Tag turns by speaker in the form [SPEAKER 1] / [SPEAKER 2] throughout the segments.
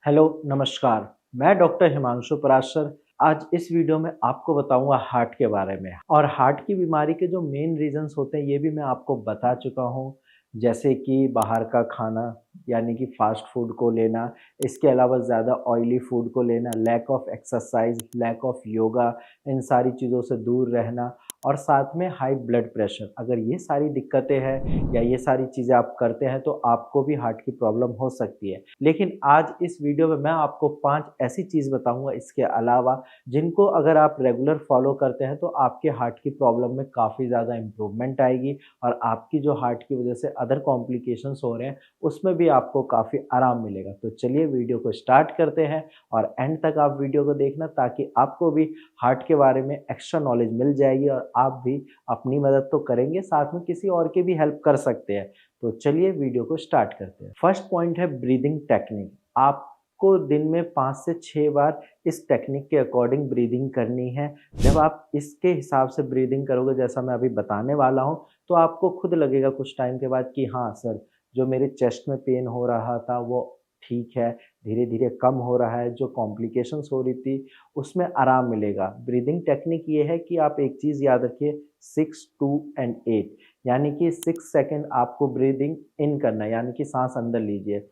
[SPEAKER 1] Hello, नमस्कार। मैं doctor Himanshu Parashar आज इस वीडियो में आपको बताऊंगा हार्ट के बारे में और हार्ट की बीमारी के जो मेन रीजंस होते हैं ये भी मैं आपको बता चुका हूं। जैसे कि बाहर का खाना यानी कि फास्ट फूड को लेना, इसके अलावा ज़्यादा ऑयली फूड को लेना, lack of exercise, lack of yoga, इन सारी चीज़ों से दूर रहना और साथ में हाई ब्लड प्रेशर। अगर ये सारी दिक्कतें हैं या ये सारी चीज़ें आप करते हैं तो आपको भी हार्ट की प्रॉब्लम हो सकती है। लेकिन आज इस वीडियो में मैं आपको 5 ऐसी चीज़ बताऊंगा इसके अलावा, जिनको अगर आप रेगुलर फॉलो करते हैं तो आपके हार्ट की प्रॉब्लम में काफ़ी ज़्यादा इम्प्रूवमेंट आएगी और आपकी जो हार्ट की वजह से अदर कॉम्प्लिकेशंस हो रहे हैं उसमें भी आपको काफ़ी आराम मिलेगा। तो चलिए वीडियो को स्टार्ट करते हैं और एंड तक आप वीडियो को देखना ताकि आपको भी हार्ट के बारे में एक्स्ट्रा नॉलेज मिल जाएगी और आप भी अपनी मदद तो करेंगे, साथ में किसी और की भी हेल्प कर सकते हैं। तो चलिए वीडियो को स्टार्ट करते हैं। फर्स्ट पॉइंट है ब्रीदिंग टेक्निक। आपको दिन में 5 से 6 बार इस टेक्निक के अकॉर्डिंग ब्रीदिंग करनी है। जब आप इसके हिसाब से ब्रीदिंग करोगे जैसा मैं अभी बताने वाला हूँ, तो आपको खुद लगेगा कुछ टाइम के बाद कि हाँ सर, जो मेरे चेस्ट में पेन हो रहा था वो ठीक है, धीरे धीरे कम हो रहा है, जो कॉम्प्लिकेशंस हो रही थी उसमें आराम मिलेगा। ब्रीदिंग टेक्निक ये है कि आप एक चीज़ याद रखिए, 6, 2 एंड 8, यानी कि 6 सेकंड आपको ब्रीदिंग इन करना है, यानी कि सांस अंदर लीजिए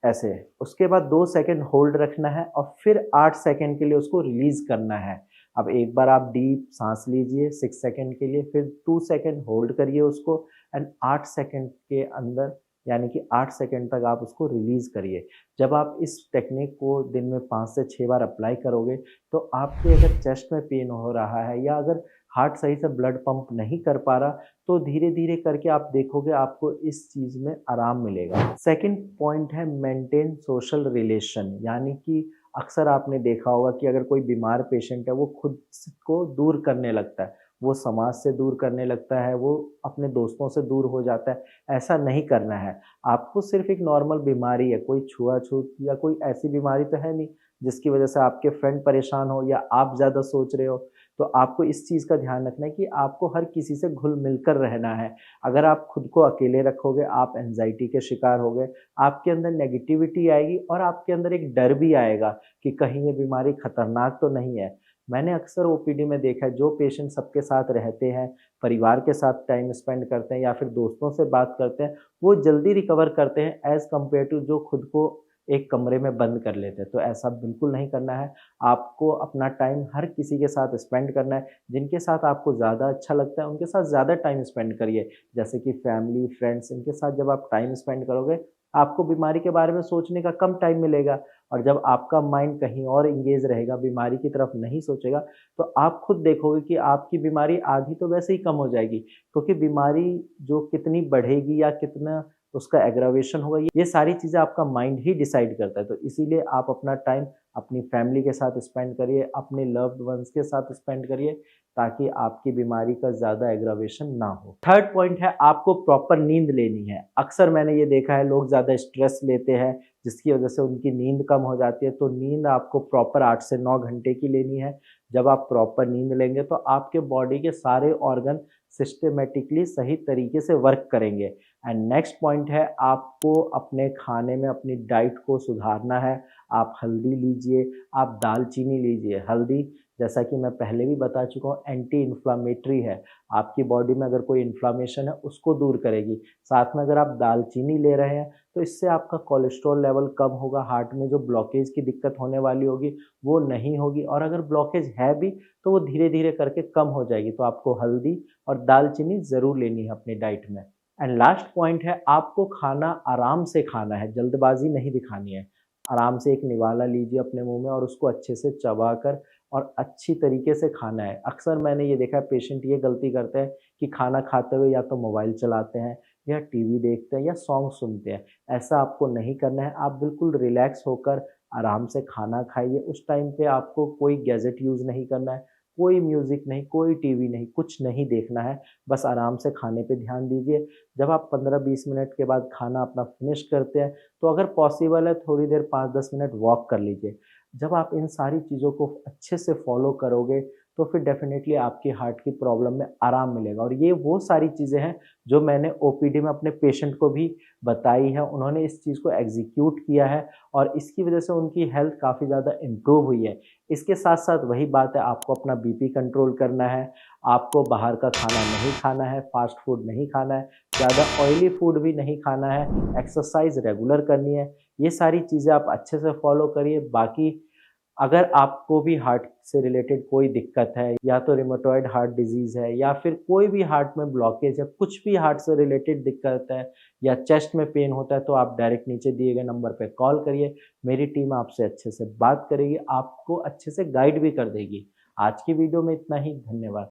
[SPEAKER 1] ऐसे, उसके बाद 2 सेकंड होल्ड रखना है और फिर 8 सेकंड के लिए उसको रिलीज करना है। अब एक बार आप डीप सांस लीजिए 6 सेकंड के लिए, फिर 2 सेकंड होल्ड करिए उसको एंड 8 सेकंड के अंदर यानी कि 8 सेकंड तक आप उसको रिलीज करिए। जब आप इस टेक्निक को दिन में 5 से 6 बार अप्लाई करोगे तो आपके अगर चेस्ट में पेन हो रहा है या अगर हार्ट सही से ब्लड पंप नहीं कर पा रहा, तो धीरे धीरे करके आप देखोगे आपको इस चीज़ में आराम मिलेगा। सेकंड पॉइंट है मेंटेन सोशल रिलेशन, यानी कि अक्सर आपने देखा होगा कि अगर कोई बीमार पेशेंट है वो खुद को दूर करने लगता है, वो समाज से दूर करने लगता है, वो अपने दोस्तों से दूर हो जाता है। ऐसा नहीं करना है। आपको सिर्फ एक नॉर्मल बीमारी है, कोई छुआछूत या कोई ऐसी बीमारी तो है नहीं जिसकी वजह से आपके फ्रेंड परेशान हो या आप ज़्यादा सोच रहे हो। तो आपको इस चीज़ का ध्यान रखना है कि आपको हर किसी से घुल-मिल कर रहना है। अगर आप खुद को अकेले रखोगे, आप एंग्ज़ायटी के शिकार हो गए, आपके अंदर नेगेटिविटी आएगी और आपके अंदर एक डर भी आएगा कि कहीं ये बीमारी खतरनाक तो नहीं है। मैंने अक्सर ओपीडी में देखा है, जो पेशेंट सबके साथ रहते हैं, परिवार के साथ टाइम स्पेंड करते हैं या फिर दोस्तों से बात करते हैं, वो जल्दी रिकवर करते हैं एज़ कम्पेयर टू जो खुद को एक कमरे में बंद कर लेते हैं। तो ऐसा बिल्कुल नहीं करना है। आपको अपना टाइम हर किसी के साथ स्पेंड करना है। जिनके साथ आपको ज़्यादा अच्छा लगता है उनके साथ ज़्यादा टाइम स्पेंड करिए। जैसे कि फैमिली, फ्रेंड्स, इनके साथ जब आप टाइम स्पेंड करोगे, आपको बीमारी के बारे में सोचने का कम टाइम मिलेगा और जब आपका माइंड कहीं और एंगेज रहेगा, बीमारी की तरफ नहीं सोचेगा, तो आप खुद देखोगे कि आपकी बीमारी आधी तो वैसे ही कम हो जाएगी। क्योंकि बीमारी जो कितनी बढ़ेगी या कितना उसका एग्रावेशन होगा, ये सारी चीज़ें आपका माइंड ही डिसाइड करता है। तो इसीलिए आप अपना टाइम अपनी फैमिली के साथ स्पेंड करिए, अपने लव्ड वंस के साथ स्पेंड करिए, ताकि आपकी बीमारी का ज़्यादा एग्रावेशन ना हो। थर्ड पॉइंट है, आपको प्रॉपर नींद लेनी है। अक्सर मैंने ये देखा है लोग ज़्यादा स्ट्रेस लेते हैं जिसकी वजह से उनकी नींद कम हो जाती है। तो नींद आपको प्रॉपर 8 से 9 घंटे की लेनी है। जब आप प्रॉपर नींद लेंगे तो आपके बॉडी के सारे ऑर्गन सिस्टमैटिकली सही तरीके से वर्क करेंगे। एंड नेक्स्ट पॉइंट है, आपको अपने खाने में अपनी डाइट को सुधारना है। आप हल्दी लीजिए, आप दालचीनी लीजिए। हल्दी, जैसा कि मैं पहले भी बता चुका हूँ, एंटी इन्फ्लामेटरी है। आपकी बॉडी में अगर कोई इन्फ्लामेशन है उसको दूर करेगी। साथ में अगर आप दालचीनी ले रहे हैं तो इससे आपका कोलेस्ट्रॉल लेवल कम होगा, हार्ट में जो ब्लॉकेज की दिक्कत होने वाली होगी वो नहीं होगी और अगर ब्लॉकेज है भी तो वो धीरे धीरे करके कम हो जाएगी। तो आपको हल्दी और दालचीनी ज़रूर लेनी है अपनी डाइट में। एंड लास्ट पॉइंट है, आपको खाना आराम से खाना है, जल्दबाजी नहीं दिखानी है। आराम से एक निवाला लीजिए अपने मुंह में और उसको अच्छे से चबाकर और अच्छी तरीके से खाना है। अक्सर मैंने ये देखा है पेशेंट ये गलती करते हैं कि खाना खाते हुए या तो मोबाइल चलाते हैं या टीवी देखते हैं या सॉन्ग सुनते हैं। ऐसा आपको नहीं करना है। आप बिल्कुल रिलैक्स होकर आराम से खाना खाइए। उस टाइम पे आपको कोई गैजेट यूज़ नहीं करना है, कोई म्यूज़िक नहीं, कोई टीवी नहीं, कुछ नहीं देखना है। बस आराम से खाने पे ध्यान दीजिए। जब आप 15-20 मिनट के बाद खाना अपना फिनिश करते हैं, तो अगर पॉसिबल है थोड़ी देर 5-10 मिनट वॉक कर लीजिए। जब आप इन सारी चीज़ों को अच्छे से फॉलो करोगे, तो फिर डेफ़िनेटली आपकी हार्ट की प्रॉब्लम में आराम मिलेगा। और ये वो सारी चीज़ें हैं जो मैंने ओपीडी में अपने पेशेंट को भी बताई है। उन्होंने इस चीज़ को एग्ज़ीक्यूट किया है और इसकी वज़ह से उनकी हेल्थ काफ़ी ज़्यादा इम्प्रूव हुई है। इसके साथ-साथ वही बात है, आपको अपना बीपी कंट्रोल करना है, आपको बाहर का खाना नहीं खाना है, फ़ास्ट फूड नहीं खाना है, ज़्यादा ऑयली फूड भी नहीं खाना है, एक्सरसाइज़ रेगुलर करनी है। ये सारी चीज़ें आप अच्छे से फ़ॉलो करिए। बाकी अगर आपको भी हार्ट से रिलेटेड कोई दिक्कत है, या तो रिमेटॉइड हार्ट डिज़ीज़ है, या फिर कोई भी हार्ट में ब्लॉकेज है, कुछ भी हार्ट से रिलेटेड दिक्कत है, या चेस्ट में पेन होता है, तो आप डायरेक्ट नीचे दिए गए नंबर पे कॉल करिए। मेरी टीम आपसे अच्छे से बात करेगी, आपको अच्छे से गाइड भी कर देगी। आज की वीडियो में इतना ही, धन्यवाद।